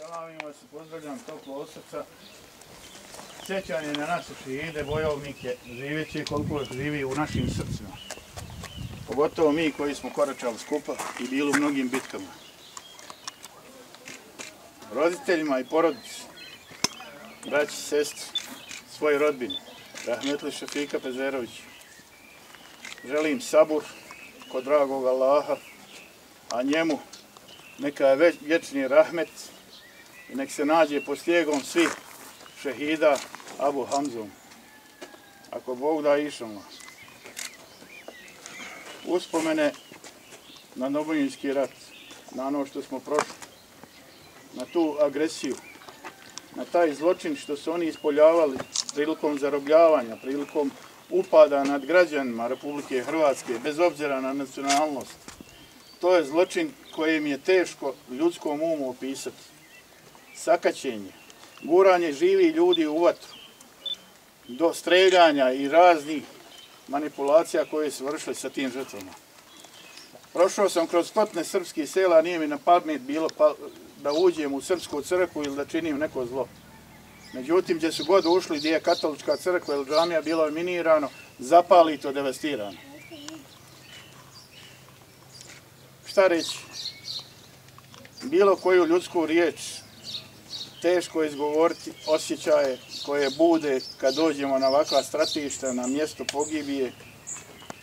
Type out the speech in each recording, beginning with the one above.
Selamim vas i pozdravljam toplo od srca. Sjećanje na naše šehide, bojovnike, živeće koliko živi u našim srcima. Pogotovo mi koji smo koračali skupa i bili u mnogim bitkama. Roditeljima i porodici, braći, sestri, svoje rodbine, rahmetli Šefika Pezerovića. Želim sabur kod dragog Allaha, a njemu neka je vječni rahmet i nek se nađe pod snijegom svih šehida Abu Hamzom. Ako Bog da išamo. Uspomene na Domovinski rat, na ono što smo prošli, na tu agresiju, na taj zločin što su oni ispoljavali prilikom zarobljavanja, prilikom upada nad građanima Republike Hrvatske, bez obzira na nacionalnost. To je zločin kojem je teško ljudskom umu opisati. Sakaćenje, guranje živih ljudi u vatru, do streljanja i raznih manipulacija koje su vršili sa tim žrtvama. Prošao sam kroz stotine srpskih sela, nije mi na pamet bilo da uđem u srpsku crkvu ili da činim neko zlo. Međutim, gdje su god ušli, gdje je katolička crkva ili džamija, bilo je minirano, zapalito, devastirano. Šta reći? Bilo koju ljudsku riječ teško izgovoriti, osjećaje koje bude kad dođemo na ovakva stratišta, na mjesto pogibije,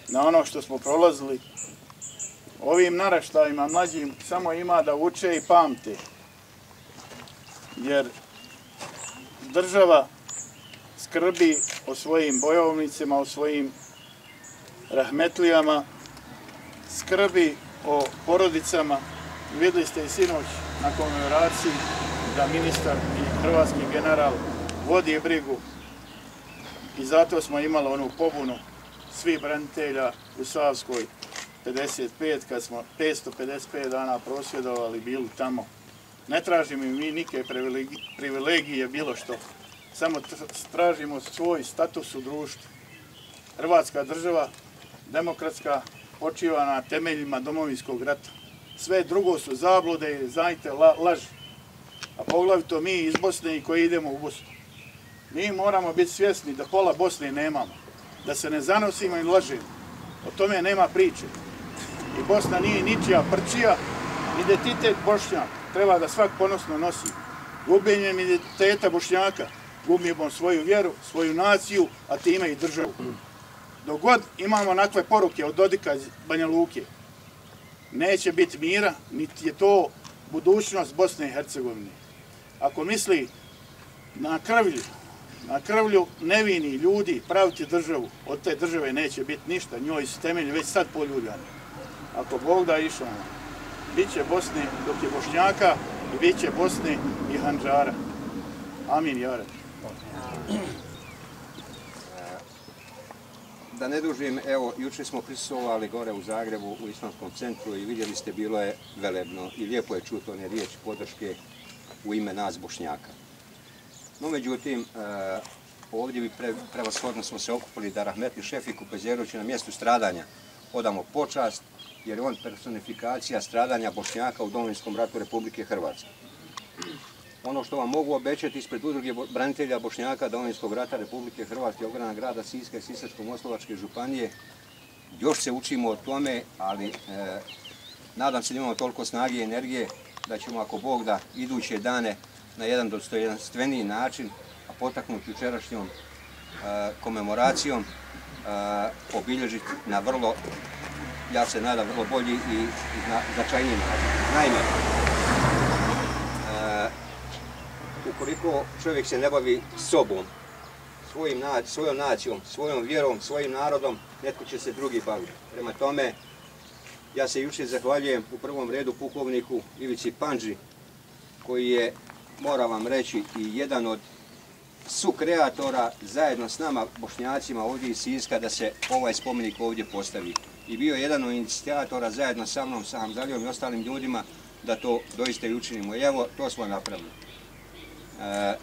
na ono što smo prolazili. Ovim naraštajima mlađim samo ima da uče i pamte, jer država skrbi o svojim bojovnicima, o svojim rahmetlijama, skrbi o porodicama. Vidjeli ste i sinoć na komemoraciji da ministar i hrvatski general vodi brigu i zato smo imali onu pobunu svih branitelja u Savskoj 55, kad smo 555 dana prosvjedovali, bili tamo. Ne tražimo mi nike privilegije, bilo što. Samo tražimo svoj status u društvu. Hrvatska država, demokratska, počiva na temeljima Domovinskog rata. Sve drugo su zablude i znajte laži. A poglavito mi iz Bosne i koji idemo u Bosnu. Mi moramo biti svjesni da pola Bosne nemamo. Da se ne zanosimo i lažimo. O tome nema priče. I Bosna nije ničija prčija. Identitet Bošnjaka treba da svak ponosno nosi. Gubljenjem identiteta Bošnjaka gubimo svoju vjeru, svoju naciju, a time i državu. Dok god imamo onakve poruke od Dodika iz Banja Luke, neće biti mira, niti je to budućnost Bosne i Hercegovine. Ako misli na krvlju nevini ljudi praviti državu, od te države neće biti ništa, njoj su temelji već sad poljuljani. Ako Bog da išao, bit će Bosne dok je Bošnjaka i bit će Bosne i Handžara. Amin, ja Rabbi. Da ne dužim, evo, jučer smo prisustvovali gore u Zagrebu u Islamskom centru i vidjeli ste, bilo je velebno i lijepo je čuti one riječi podrške u ime nas Bošnjaka. No, međutim, ovdje bi prevashodno smo se okupili da rahmetli Šefiku Pezeroviću na mjestu stradanja odamo počast, jer je on personifikacija stradanja Bošnjaka u Domovinskom ratu Republike Hrvatske. Ono što vam mogu obećati ispred udruge branitelja Bošnjaka Domovinskog rata Republike Hrvatske, obrana grada Siska i Sisačko-moslavačke županije, još se učimo o tome, ali nadam se da imamo toliko snage i energije da ćemo, ako Bog da, iduće dane na jedan dostojanstveniji način, a potaknuti jučerašnjom komemoracijom, obilježiti na vrlo, ja se nadam, vrlo bolji i značajniji način. Naime, ukoliko čovjek se ne bavi sobom, svojom nacijom, svojom vjerom, svojim narodom, netko će se drugi baviti. Prema tome, ja se jučer zahvaljujem u prvom redu pukovniku Ivici Pandži, koji je, moram vam reći, i jedan od sukreatora zajedno s nama Bošnjacima ovdje iz Siska da se ovaj spomenik ovdje postavi. I bio je jedan od inicijatora zajedno sa mnom, sa Hamzalijom i ostalim ljudima da to doista i učinimo. I evo, to smo napravili.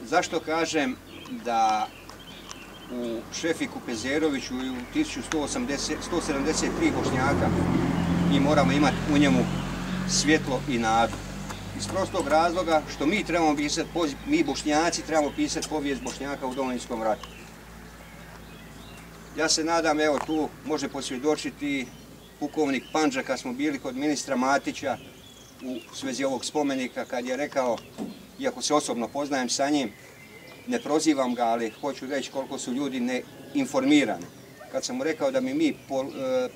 Zašto kažem da u Šefiku Pezeroviću i u 1173 Bošnjaka mi moramo imati u njemu svjetlo i nadu. Iz iz prostog razloga što mi trebamo pisati, mi Bošnjaci trebamo pisati povijest Bošnjaka u Domovinskom ratu. Ja se nadam, evo tu može posvjedočiti pukovnik Pandža kad smo bili kod ministra Matića u svezi ovog spomenika, kad je rekao, iako se osobno poznajem sa njim, ne prozivam ga, ali hoću reći koliko su ljudi neinformirani. Kad sam mu rekao da mi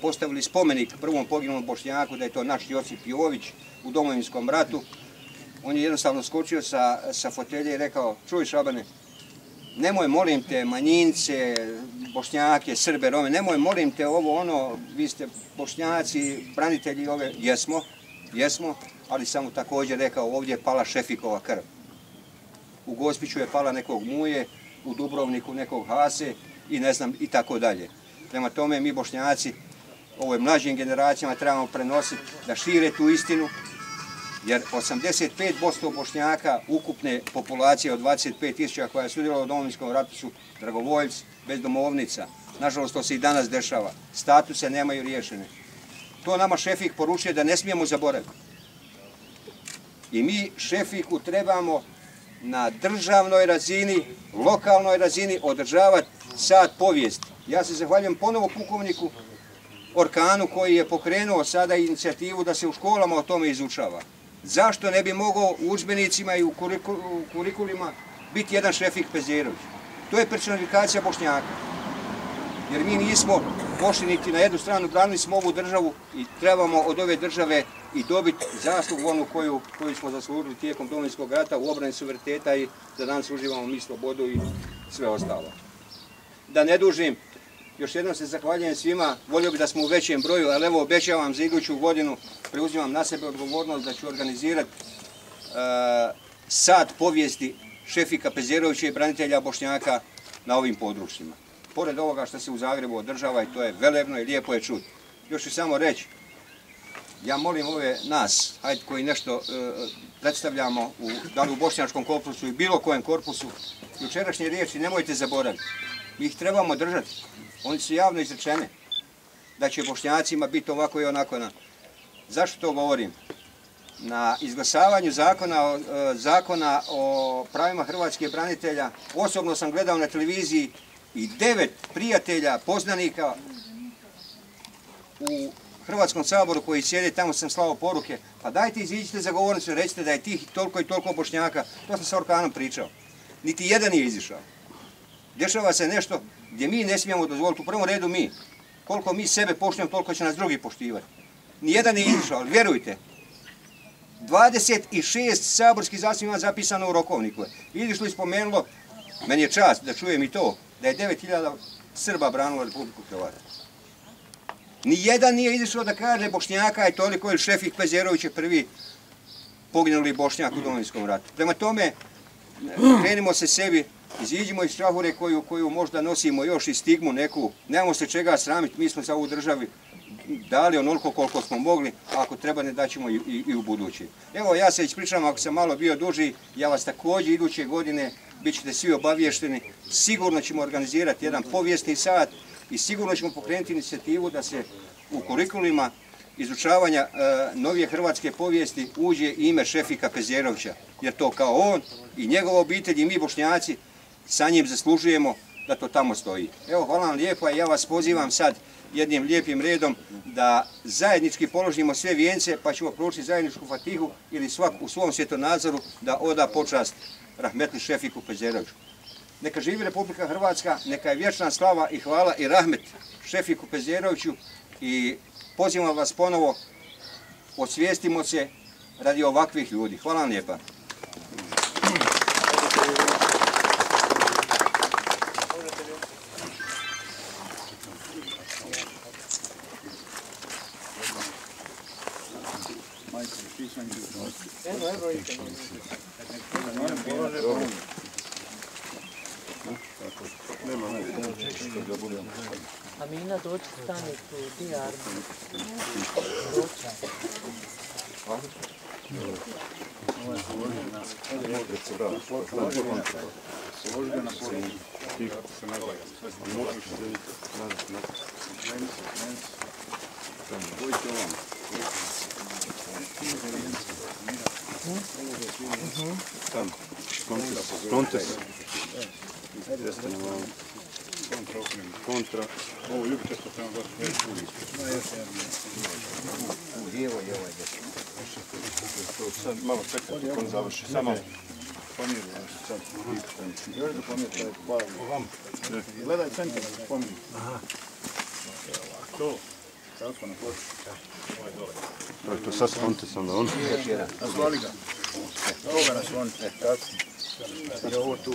postavili spomenik prvom poginulom Bošnjaku, da je to naš Josip Jović u Domovinskom ratu, on je jednostavno skočio sa fotelje i rekao, čuj Šabane, nemoj molim te manjince, Bošnjake, Srbe, Rome, nemoj molim te ovo ono, vi ste Bošnjaci, branitelji ove, jesmo, ali sam mu također rekao, ovdje je pala Šefikova krv. U Gospiću je pala nekog Muje, u Dubrovniku nekog Hase i ne znam i tako dalje. Prema tome mi Bošnjaci, ovoj mlađim generacijama trebamo prenositi da šire tu istinu, jer 85% Bošnjaka ukupne populacije od 25.000 koja je sudjelovala u Domovinskom ratu su dragovoljci, bez domovnica. Nažalost, to se i danas dešava. Statuse nemaju riješene. To nama Šefik poručuje da ne smijemo zaboraviti. I mi Šefiku trebamo na državnoj razini, lokalnoj razini održavati sat povijesti. Ja se zahvaljujem ponovo pukovniku Orkanu koji je pokrenuo sada inicijativu da se u školama o tome izučava. Zašto ne bi mogao u udžbenicima i u kurikulima biti jedan Šefik Pezjerović? To je personifikacija Bošnjaka. Jer mi nismo pošli niti na jednu stranu, branili smo ovu državu i trebamo od ove države i dobiti zaslugu onu koju smo zaslužili tijekom Domovinskog rata u obrani suvereniteta i da danas uživamo mi slobodu i sve ostalo. Da ne dužim, još jednom se zahvaljujem svima, volio bih da smo u većem broju, ali evo obećavam za iduću godinu, preuzimam na sebe odgovornost da ću organizirati sat povijesti Šefika Pezjerovića i branitelja Bošnjaka na ovim područjima. Pored ovoga što se u Zagrebu održava i to je velebno i lijepo je čuti. Još ću samo reći, ja molim ove nas, hajde koji nešto predstavljamo da li u bošnjačkom korpusu i bilo kojem korpusu, jučerašnje riječi nemojte zaboraviti. Mi ih trebamo držati. Oni su javno izrečene da će Bošnjacima biti ovako i onako. Zašto to govorim? Na izglasavanju zakona o pravima hrvatskih branitelja osobno sam gledao na televiziji i 9 prijatelja, poznanika u Hrvatskom saboru koji sjede, tamo sam slao poruke, pa dajte iziđite za govornicu i recite da je tih toliko i toliko Bošnjaka. To sam sa Orkanom pričao. Niti jedan nije izišao. Dešava se nešto gdje mi ne smijemo dozvoliti, u prvom redu mi. Koliko mi sebe poštujemo, toliko će nas drugi poštivati. Nijedan nije izišao, ali vjerujte, 26 saborskih zastupnika ima zapisano u rokovniku. Izišlo i spomenulo, meni je čast da čujem i to, da je 9.000 Srba branilo Republiku Hrvatsku. Nijedan nije izišao da kaže Bošnjaka je toliko ili Šefik Pezjerović je prvi poginuli Bošnjak u Domovinskom ratu. Prema tome, krenimo se sebi, iziđimo iz šrahure koju možda nosimo još i stigmu neku, nemamo se čega sramiti, mi smo za ovu državi dali onoliko koliko smo mogli, a ako treba ne daćemo i u budući. Evo ja se ispričavam ako sam malo bio duži, ja vas također iduće godine bit ćete svi obavješteni, sigurno ćemo organizirati jedan povijesni sat i sigurno ćemo pokrenuti inicijativu da se u kurikulima izučavanja novije hrvatske povijesti uđe ime Šefika Pezjerovića, jer to kao on i njegova obitelj i mi Bošnjaci sa njim zaslužujemo da to tamo stoji. Evo, hvala vam lijepo, a ja vas pozivam sad jednim lijepim redom da zajednički položimo sve vijence pa ćemo proučiti zajedničku fatihu ili svak u svom svjetonazoru da oda počast rahmetli Šefiku Pezjeroviću. Neka živi Republika Hrvatska, neka je vječna slava i hvala i rahmet Šefiku Pezjeroviću i pozivam vas ponovo, osvijestimo se radi ovakvih ljudi. Hvala vam lijepa. Amina, dođi stane tu, di Armin. Doća. Kontes. Kontra. Ovo ljubite što prema gospodinu. Lijevo je ovaj desno. Sad malo čekajte, on završi. Samo pomiri. Sad još da pomirite glavu. Gledaj centar da pomiri. To. Tako na ploču. To sad sklonite sam da on. Nasloni ga. Ovo ga naslonite. Tako. I ovo tu.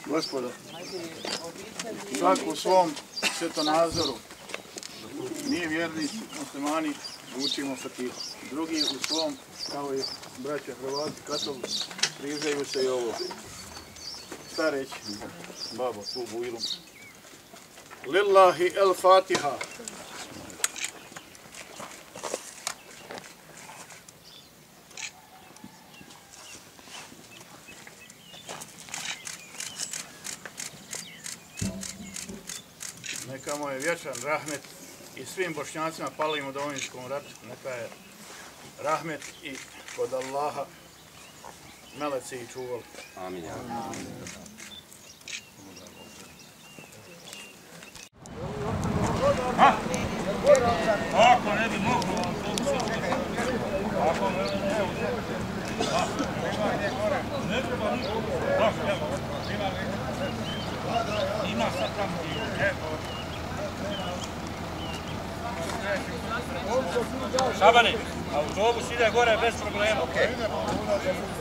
Gospodo, svak u svom svjetonazoru, mi vjernici, muslimani, učimo fatihu. Drugi u svom, kao i braća Hrvati, katolici, prižaju se i ovo. Šta reći, babo, tu bujlu. Lillahi el Fatiha. Neka mu je vječan rahmet i svim Bošnjacima palim u Domovinskom ratu. Neka je rahmet i kod Allaha meleci i čuvali. Amin. Ako ne bi moglo, ako ne treba niko. Ima sad tamo. Šabane, autobus ide gore bez problema.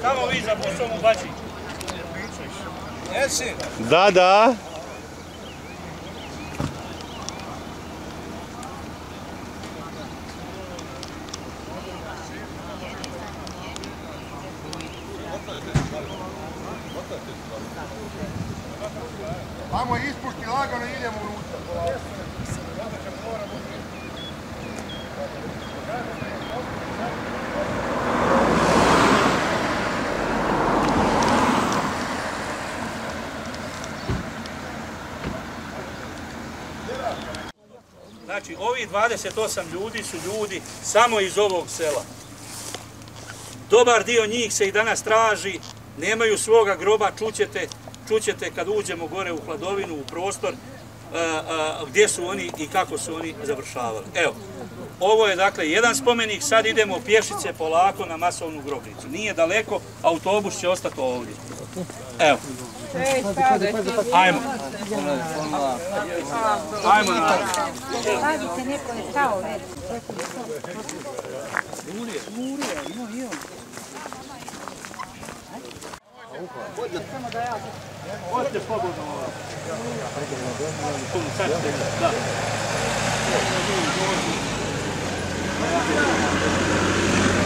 Tamo vi za poštom u Bači. Jesi? Da, da. Vamo ispušti lagano i idemo unutra. Znači, ovi 28 ljudi su ljudi samo iz ovog sela. Dobar dio njih se i danas traži, nemaju svoga groba, čućete kad uđemo gore u hladovinu, u prostor, gdje su oni i kako su oni završavali. Evo, ovo je dakle jedan spomenik, sad idemo pješice polako na masovnu grobnicu. Nije daleko, autobus će ostati ovdje. Evo. Ajmo. Ajmo na. Pazite, neko je stao već. Odite slobodno ovako.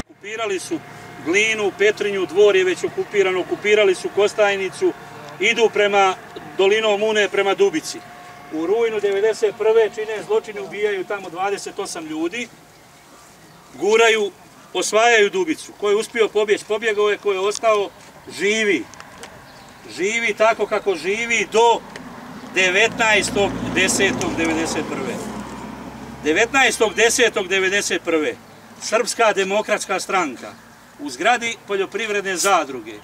Okupirali su Glinu, Petrinju, Dvor je već okupirano, okupirali su Kostajnicu, idu prema dolinom Une, prema Dubici. U rujnu 1991. čine zločine, ubijaju tamo 28 ljudi, guraju, osvajaju Dubicu. Ko je uspio pobjeći, pobjegao je, ko je ostao, živi. Živi tako kako živi do 19.10.1991. 19.10.1991. Srpska demokratska stranka u zgradi poljoprivredne zadruge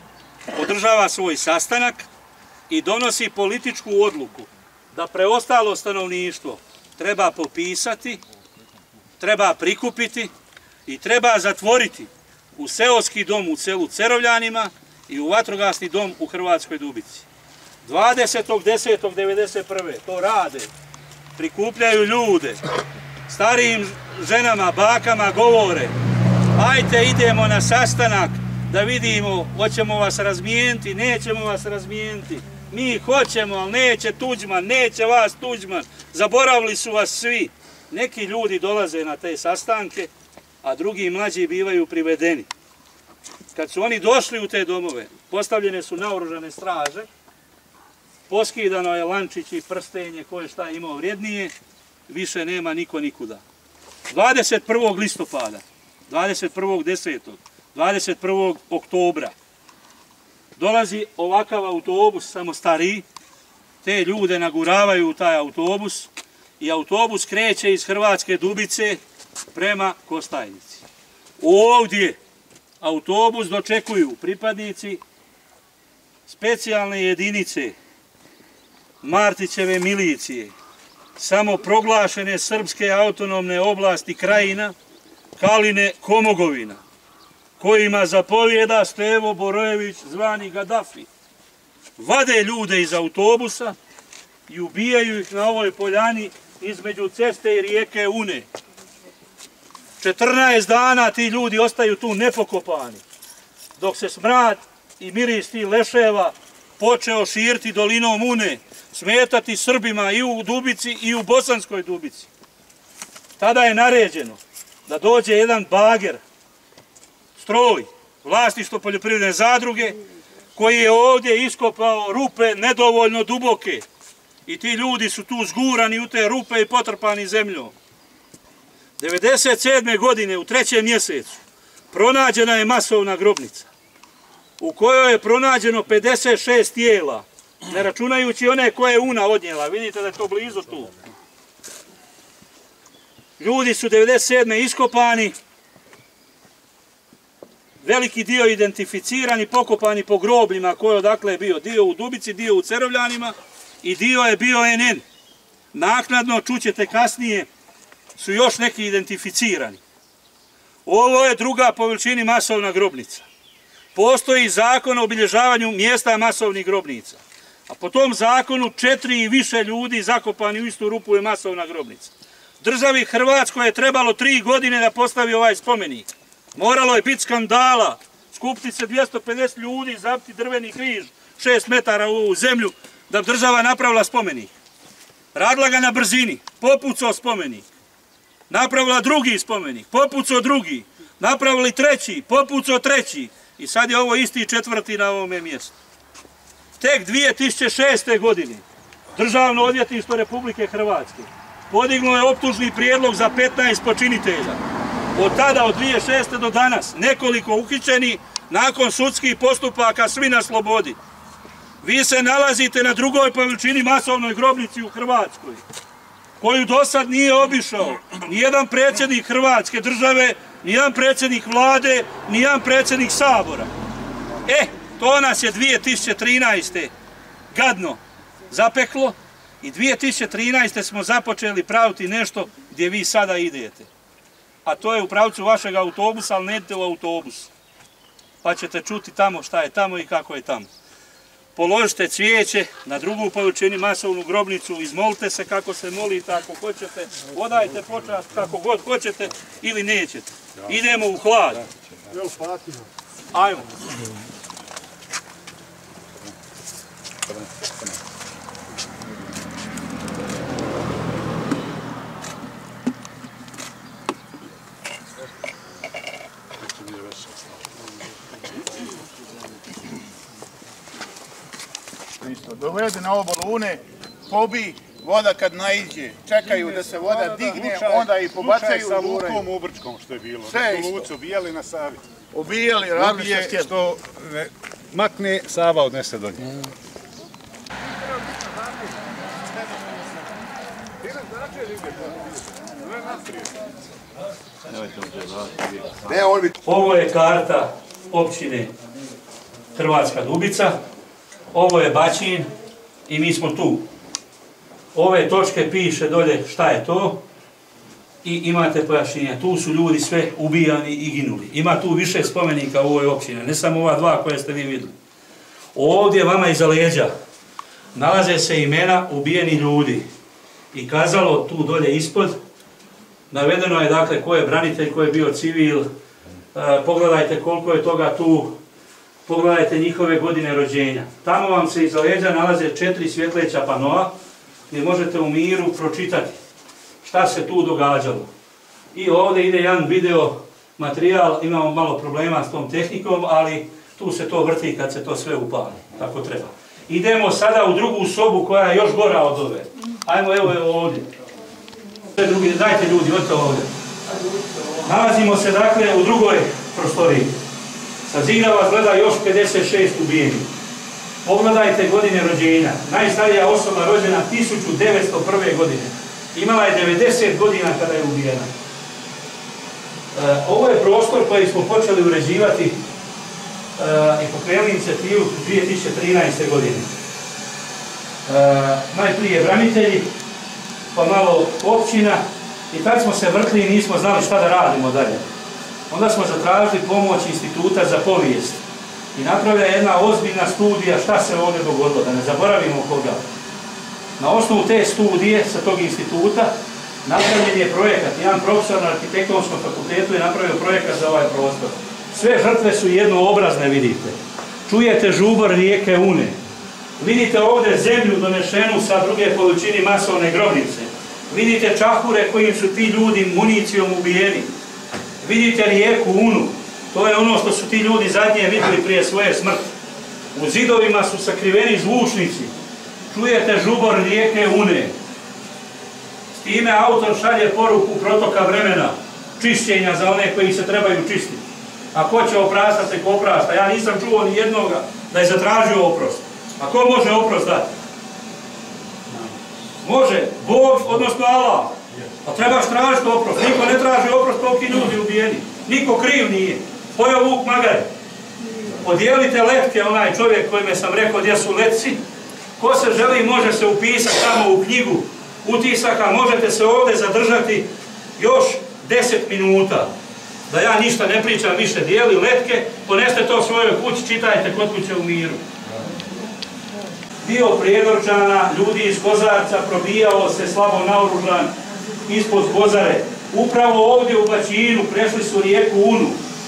održava svoj sastanak i donosi političku odluku da preostalo stanovništvo treba popisati, treba prikupiti i treba zatvoriti u seoski dom u selu Cerovljanima i u vatrogasni dom u Hrvatskoj Dubici. 20.10.1991. to rade, prikupljaju ljude, starijim ženama, bakama govore: ajte idemo na sastanak da vidimo, hoćemo vas razmijeniti, nećemo vas razmijeniti. Mi hoćemo, ali neće Tuđman, neće vas Tuđman, zaboravili su vas svi. Neki ljudi dolaze na te sastanke, a drugi mlađi bivaju privedeni. Kad su oni došli u te domove, postavljene su naoružane straže, poskidano je lančić i prstenje, ko je šta imao vrijednije, više nema niko nikuda. 21. listopada, 21.10., 21. oktobra dolazi ovakav autobus, samo stariji, te ljude naguravaju u taj autobus i autobus kreće iz Hrvatske Dubice prema Kostajnici. Ovdje autobus dočekuju pripadnici specijalne jedinice Martićeve milicije, samoproglašene srpske autonomne oblasti Krajina, Kaline, Komogovina, kojima zapovijeda Stevo Borojević zvani Gaddafi. Vade ljude iz autobusa i ubijaju ih na ovoj poljani između ceste i rijeke Une. 14 dana ti ljudi ostaju tu nepokopani, dok se smrad i miris tih leševa počeo širiti dolinom Une, smetati Srbima i u Dubici i u Bosanskoj Dubici. Tada je naređeno da dođe jedan bager, stroj, vlasništvo poljoprivredne zadruge, koji je ovdje iskopao rupe nedovoljno duboke i ti ljudi su tu zgurani u te rupe i potrpani zemljom. 1997. godine u 3. mjesecu pronađena je masovna grobnica u kojoj je pronađeno 56 tijela, ne računajući one koje je Una odnijela. Vidite da je to blizu tu. Ljudi su 1997. iskopani, veliki dio identificirani, pokopani po grobljima koje odakle je bio. Dio u Dubici, dio u Cerovljanima i dio je bio NN. Naknadno, čućete kasnije, su još neki identificirani. Ovo je druga po veličini masovna grobnica. Postoji zakon o obilježavanju mjesta masovnih grobnica. A po tom zakonu 4 i više ljudi zakopani u istu rupu je masovna grobnica. Državi Hrvatskoj je trebalo 3 godine da postavi ovaj spomenik. Moralo je biti skandala, skupiti se 250 ljudi, zapiti drveni križ 6 metara u zemlju da bi država napravila spomenik. Radila ga na brzini, popucao spomenik. Napravila drugi spomenik, popucao drugi. Napravili treći, popucao treći. I sad je ovo isti 4. na ovome mjestu. Tek 2006. godine Državno odvjetništvo Republike Hrvatske podiglo je optužni prijedlog za 15 počinitelja. Od tada, od 2006. do danas, nekoliko uhićeni, nakon sudskih postupaka, svi na slobodi. Vi se nalazite na drugoj po veličini masovnoj grobnici u Hrvatskoj, koju do sad nije obišao nijedan predsjednik Hrvatske države, nijedan predsjednik vlade, nijedan predsjednik Sabora. To nas je 2013. gadno zapeklo i 2013. smo započeli praviti nešto gdje vi sada idete. A to je u pravcu vašeg autobusa, ali ne idete u autobus. Pa ćete čuti tamo šta je tamo i kako je tamo. Položite cvijeće na drugu po veličini masovnu grobnicu, izmolite se kako se molite ako hoćete, odajte počast kako god hoćete ili nećete. Idemo u hlad. Ajmo. Dovede na obalu Une, pobi, voda kad naiđe, čekaju da se voda digne, onda i pobacaju sa Lukom Ubrčkom što je bilo. Sve isto. Luci ubijali na Savi. Ubijali, radili što htjeli. Što makne, Sava odnese do nje. Ovo je karta općine Hrvatska Dubica, ovo je Bačin i mi smo tu. Ove točke piše dolje šta je to i imate pojašnjenja. Tu su ljudi sve ubijani i ginuli. Ima tu više spomenika u ovoj općini, ne samo ova dva koje ste vi vidjeli. Ovdje vama iza leđa nalaze se imena ubijeni ljudi i kazalo tu dolje ispod. Navedeno je dakle ko je branitelj, ko je bio civil, pogledajte koliko je toga tu, pogledajte njihove godine rođenja. Tamo vam se iza leđa nalaze 4 svjetleća panoa gdje možete u miru pročitati šta se tu događalo. I ovdje ide jedan video materijal, imamo malo problema s tom tehnikom, ali tu se to vrti kad se to sve upali, tako treba. Idemo sada u drugu sobu koja je još gora od ove. Ajmo evo ovdje. Dajte ljudi, odite ovdje. Nalazimo se dakle u drugoj prostoriji. Sa zigra vas gleda još 56 ubijenih. Pogledajte godine rođenja. Najstarija osoba rođena 1901. godine. Imala je 90 godina kada je ubijena. Ovo je prostor koji smo počeli uređivati i pokrenuli inicijativu 2013. godine. Najprije branitelji, pa malo općina i tad smo se vrtli i nismo znali šta da radimo dalje. Onda smo zatražili pomoć Instituta za povijest i napravila jedna ozbiljna studija šta se ovdje dogodilo, da ne zaboravimo koga. Na osnovu te studije sa tog instituta napravljen je projekat. Jedan profesor na Arhitektonskom fakultetu je napravio projekat za ovaj prostor. Sve žrtve su jednoobrazne, vidite. Čujete žubor rijeke Une. Vidite ovdje zemlju donešenu sa druge površine masovne grobnice. Vidite čahure kojim su ti ljudi municijom ubijeni. Vidite rijeku Unu. To je ono što su ti ljudi zadnje vidjeli prije svoje smrti. U zidovima su sakriveni zvučnici. Čujete žubor rijeke Une. S time autor šalje poruku protoka vremena, čišćenja za one koji se trebaju čistiti. A ko će oprastati, ko oprasta? Ja nisam čuo ni jednoga da je zatražio oprost. A ko može oprost dati? Može Bog, odnosno Allah. A trebaš tražiti oprost. Niko ne traži oprost, koliki ljudi ubijeni. Niko kriv nije. Pojeo vuk magare. Podijelite letke, onaj čovjek kojime sam rekao gdje su letci. Ko se želi može se upisati tamo u knjigu utisaka, možete se ovdje zadržati još 10 minuta. Da ja ništa ne pričam više, dijeli letke, poneste to svojoj kući, čitajte kod kuće u miru. Dio Prijedorčana, ljudi iz Kozarca, probijao se slabo naoružan ispod Kozare. Upravo ovdje u Baćinu prešli su rijeku Unu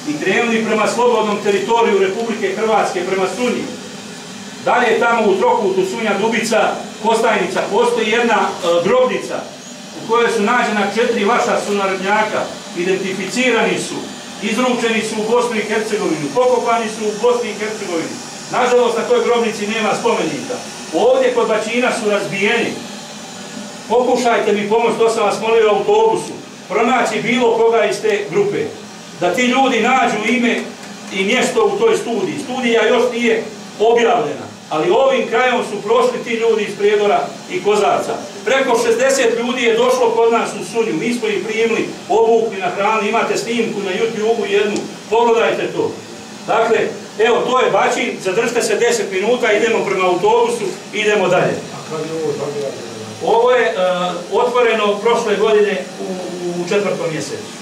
i krenuli prema slobodnom teritoriju Republike Hrvatske, prema Sunji. Dalje tamo u trokutu Sunja Dubica, Kostajnica, postoji jedna grobnica u kojoj su nađena 4 vaša sunarodnjaka, identificirani su, izručeni su u Bosnu i Hercegovinu, pokopani su u Bosni i Hercegovini. Nažalost, na toj grobnici nema spomenika. Ovdje kod Baćina su razbijeni. Pokušajte mi pomoći, to sam vas molio u autobusu, pronaći bilo koga iz te grupe. Da ti ljudi nađu ime i mjesto u toj studiji. Studija još nije objavljena, ali ovim krajom su prošli ti ljudi iz Prijedora i Kozarca. Preko 60 ljudi je došlo kod nas u Sunju, mi smo ih primili, obukli na hranu, imate snimku na YouTube-u jednu, pogledajte to. Dakle, evo, to je Baćin, zadržite se 10 minuta, idemo prema autobusu, idemo dalje. Ovo je otvoreno prošle godine u 4. mjesecu.